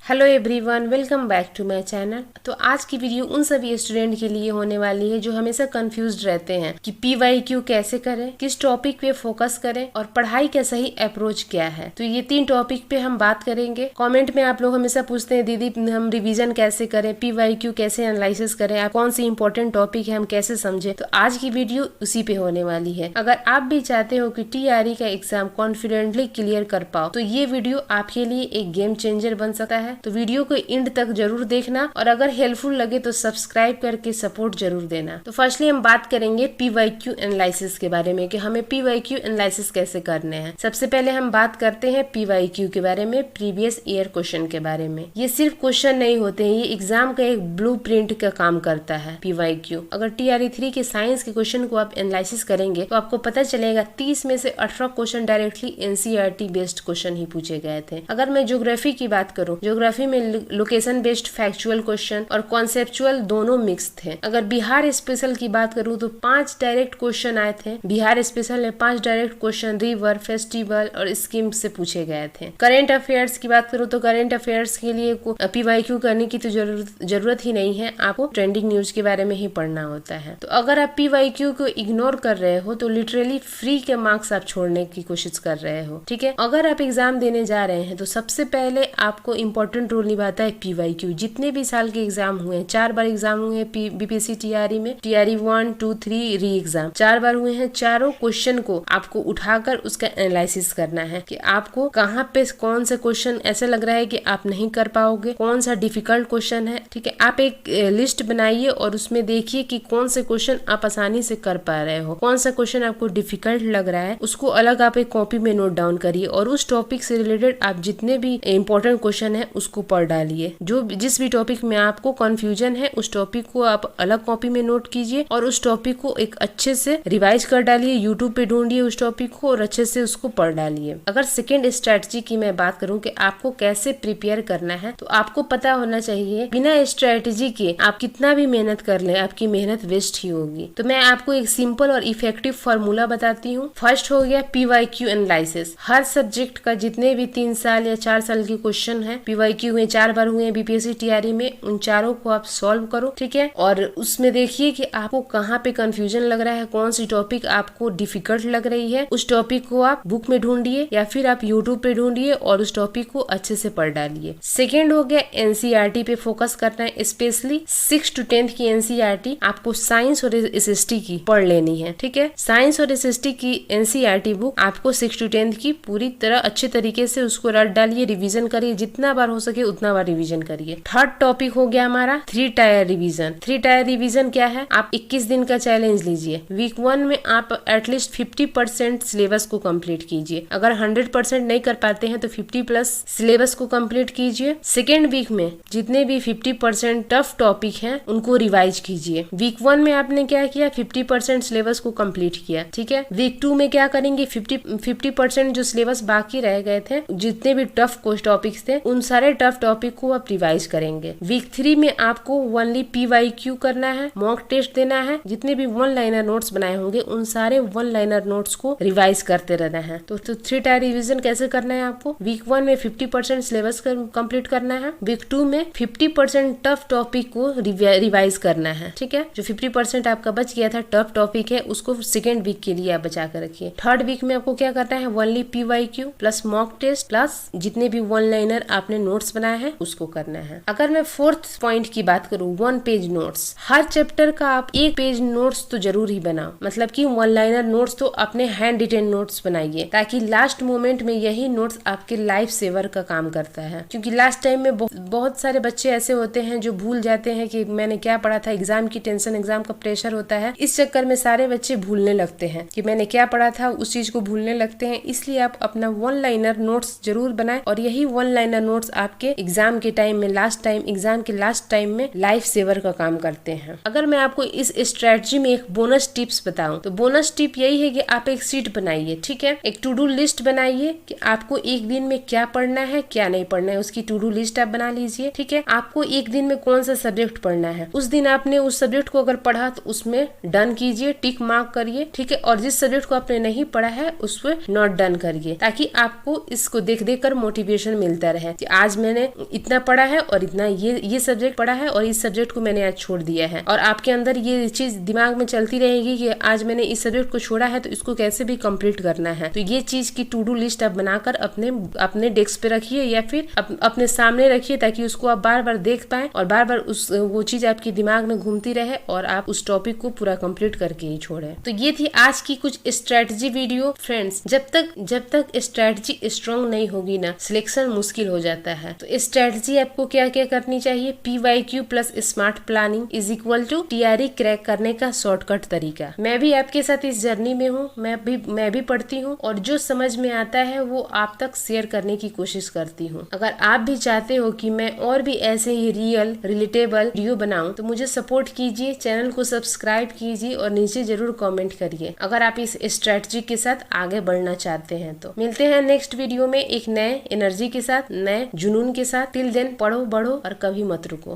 Hello everyone, welcome back to my channel. तो आज की वीडियो उन सभी स्टूडेंट के लिए होने वाली है जो हमेशा कंफ्यूज्ड रहते हैं कि PYQ कैसे करें, किस टॉपिक पे फोकस करें और पढ़ाई का सही अप्रोच क्या है। तो ये 3 टॉपिक पे हम बात करेंगे। कमेंट में आप लोग हमेशा पूछते हैं दीदी हम रिवीजन कैसे करें, PYQ कैसे एनालिसिस करें, आप कौन सी इंपॉर्टेंट टॉपिक है हम कैसे समझे। तो आज की वीडियो उसी पे होने वाली है। अगर आप भी चाहते हो कि TRE का एग्जाम कॉन्फिडेंटली क्लियर कर पाओ तो ये वीडियो आपके लिए एक गेम चेंजर बन सकता है। तो वीडियो को एंड तक जरूर देखना और अगर हेल्पफुल लगे तो सब्सक्राइब करके सपोर्ट जरूर देना। तो फर्स्टली हम बात करेंगे PYQ एनालिसिस के बारे में कि हमें PYQ एनालिसिस कैसे करने हैं। सबसे पहले हम बात करते हैं PYQ के बारे में, प्रीवियस ईयर क्वेश्चन के बारे में। ये सिर्फ क्वेश्चन नहीं होते हैं, ये एग्जाम का एक ब्लूप्रिंट का काम करता है PYQ। अगर TRE 3 के साइंस के क्वेश्चन को आप एनालिसिस करेंगे तो आपको पता चलेगा 30 में से 18 question directly NCERT based question ही पूछे गए थे। अगर मैं ज्योग्राफी की बात करूँ, ज्योग्राफी में लोकेशन बेस्ड फैक्चुअल क्वेश्चन और कॉन्सेप्चुअल दोनों मिक्स थे। अगर बिहार स्पेशल की बात करूं तो 5 डायरेक्ट क्वेश्चन आए थे। बिहार स्पेशल में 5 डायरेक्ट क्वेश्चन रिवर, फेस्टिवल और स्कीम से पूछे गए थे। करंट अफेयर्स की बात करूं तो करंट अफेयर्स के लिए PYQ करने की तो जरूरत ही नहीं है, आपको ट्रेंडिंग न्यूज के बारे में ही पढ़ना होता है। तो अगर आप PYQ को इग्नोर कर रहे हो तो लिटरली फ्री के मार्क्स आप छोड़ने की कोशिश कर रहे हो। ठीक है, अगर आप एग्जाम देने जा रहे हैं तो सबसे पहले आपको इम्पोर्टेंट रोल निभाता है PYQ। जितने भी साल के एग्जाम हुए हैं, 4 बार एग्जाम हुए हैं BPSC TRE में, TRE 1, 2, 3 री एग्जाम 4 बार हुए हैं। चारों क्वेश्चन को आपको उठाकर उसका एनालिसिस करना है कि आपको कहाँ पे कौन सा क्वेश्चन ऐसा लग रहा है कि आप नहीं कर पाओगे, कौन सा डिफिकल्ट क्वेश्चन है। ठीक है, आप एक लिस्ट बनाइए और उसमें देखिए कि कौन से क्वेश्चन आप आसानी से कर पा रहे हो, कौन सा क्वेश्चन आपको डिफिकल्ट लग रहा है, उसको अलग आप एक कॉपी में नोट डाउन करिए और उस टॉपिक से रिलेटेड आप जितने भी इंपॉर्टेंट क्वेश्चन है उसको पढ़ डालिए। जो जिस भी टॉपिक में आपको कंफ्यूजन है उस टॉपिक को आप अलग कॉपी में नोट कीजिए और उस टॉपिक को एक अच्छे से रिवाइज कर डालिए। यूट्यूब पे ढूंढिए उस टॉपिक को और अच्छे से उसको पढ़ डालिए। अगर सेकेंड स्ट्रेटजी की मैं बात करूं कि आपको कैसे प्रिपेयर करना है, तो आपको पता होना चाहिए बिना स्ट्रेटजी के आप कितना भी मेहनत कर ले आपकी मेहनत वेस्ट ही होगी। तो मैं आपको एक सिंपल और इफेक्टिव फॉर्मूला बताती हूँ। फर्स्ट हो गया PYQ एनालिसिस। हर सब्जेक्ट का जितने भी 3 साल या 4 साल के क्वेश्चन है PYQ में 4 बार हुए BPSC TRE में, उन चारों को आप सॉल्व करो। ठीक है, और उसमें देखिए कि आपको कहाँ पे कंफ्यूजन लग रहा है, कौन सी टॉपिक आपको डिफिकल्ट लग रही है। उस टॉपिक को आप बुक में ढूंढिए या फिर आप यूट्यूब पे ढूंढिए और उस टॉपिक को अच्छे से पढ़ डालिए। सेकेंड हो गया NCERT पे फोकस करना है, स्पेशली 6 to 10 की NCERT आपको साइंस और SST की पढ़ लेनी है। ठीक है, साइंस और SST की NCERT बुक आपको 6 to 10 की पूरी तरह अच्छे तरीके से उसको रट डालिए, रिविजन करिए, जितना बार हो सके उतना बार रिवीजन करिए। थर्ड टॉपिक हो गया हमारा 3 टायर रिवीजन। 3 टायर रिवीजन क्या है? आप 21 दिन का चैलेंज लीजिए। वीक 1 में आप एटलीस्ट 50% सिलेबस को कंप्लीट कीजिए। अगर 100% नहीं कर पाते हैं तो 50+ सिलेबस को कंप्लीट कीजिए। सेकेंड वीक में जितने भी 50% टफ टॉपिक हैं उनको रिवाइज कीजिए। वीक 1 में आपने क्या किया? 50% सिलेबस को कंप्लीट किया। ठीक है, वीक 2 में क्या करेंगे? 50% जो सिलेबस बाकी रह गए थे, जितने भी टफ टॉपिक्स थे, उन सारे टफ टॉपिक को आप रिवाइज करेंगे। वीक 3 में आपको ओनली PYQ करना है, मॉक टेस्ट देना है, जितने भी 1 लाइनर नोट्स बनाए होंगे उन सारे 1 लाइनर नोट्स को रिवाइज करते रहना है। तो 3 टायर रिवीजन कैसे करना है आपको? वीक 1 में 50% सिलेबस कंप्लीट करना है। वीक 2 में 50% टफ टॉपिक को रिवाइज करना है। ठीक है, जो 50% आपका बच गया था टफ टॉपिक है उसको सेकेंड वीक के लिए आप बचा कर रखिए। थर्ड वीक में आपको क्या करना है? Only PYQ plus mock test plus जितने भी 1 लाइनर आपने नोट्स बनाए हैं उसको करना है। अगर मैं फोर्थ पॉइंट की बात करूं, 1 पेज नोट्स। हर चैप्टर का आप 1 पेज नोट्स तो जरूर ही बनाओ, मतलब कि 1 लाइनर नोट्स तो अपने हैंड रिटेन नोट्स बनाइए, ताकि लास्ट मोमेंट में यही नोट्स आपके लाइफ सेवर का काम करता है। क्योंकि लास्ट टाइम में बहुत सारे बच्चे ऐसे होते हैं जो भूल जाते हैं कि मैंने क्या पढ़ा था। एग्जाम की टेंशन, एग्जाम का प्रेशर होता है, इस चक्कर में सारे बच्चे भूलने लगते हैं कि मैंने क्या पढ़ा था, उस चीज को भूलने लगते हैं। इसलिए आप अपना 1 लाइनर नोट्स जरूर बनाएं और यही 1 लाइनर नोट्स आपके एग्जाम के टाइम में, एग्जाम के लास्ट टाइम में लाइफ सेवर का काम करते हैं। अगर मैं आपको इस स्ट्रेटजी में एक बोनस टिप्स बताऊं तो बोनस टिप यही है कि आप एक शीट बनाइए। ठीक है, एक टू डू लिस्ट बनाइए कि आपको एक दिन में क्या पढ़ना है, क्या नहीं पढ़ना है, उसकी टू डू लिस्ट आप बना लीजिए। ठीक है, आपको एक दिन में कौन सा सब्जेक्ट पढ़ना है, उस दिन आपने उस सब्जेक्ट को अगर पढ़ा तो उसमें डन कीजिए, टिक मार्क करिए। ठीक है, और जिस सब्जेक्ट को आपने नहीं पढ़ा है उस पर नॉट डन करिए, ताकि आपको इसको देख देख कर मोटिवेशन मिलता रहे कि आज आज मैंने इतना पढ़ा है और इतना ये सब्जेक्ट पढ़ा है और इस सब्जेक्ट को मैंने आज छोड़ दिया है। और आपके अंदर ये चीज दिमाग में चलती रहेगी कि आज मैंने इस सब्जेक्ट को छोड़ा है तो इसको कैसे भी कंप्लीट करना है। तो ये चीज की टू डू लिस्ट आप बनाकर अपने डेस्क पे रखिए या फिर अपने सामने रखिए, ताकि उसको आप बार बार देख पाए और बार बार वो चीज आपके दिमाग में घूमती रहे और आप उस टॉपिक को पूरा कंप्लीट करके ही छोड़े। तो ये थी आज की कुछ स्ट्रेटजी वीडियो। फ्रेंड्स, जब तक स्ट्रेटजी स्ट्रांग नहीं होगी ना, सिलेक्शन मुश्किल हो जाता है। तो स्ट्रेटजी आपको क्या क्या करनी चाहिए? PYQ plus smart planning is equal to TRE crack करने का शॉर्टकट तरीका। मैं भी आपके साथ इस जर्नी में हूँ, मैं भी पढ़ती हूँ और जो समझ में आता है वो आप तक शेयर करने की कोशिश करती हूँ। अगर आप भी चाहते हो कि मैं और भी ऐसे ही रिलेटेबल वीडियो बनाऊं तो मुझे सपोर्ट कीजिए, चैनल को सब्सक्राइब कीजिए और नीचे जरूर कमेंट करिए अगर आप इस स्ट्रेटजी के साथ आगे बढ़ना चाहते हैं। तो मिलते हैं नेक्स्ट वीडियो में एक नए एनर्जी के साथ, नए जुनून के साथ। टिल देन पढ़ो, बढ़ो और कभी मत रुको।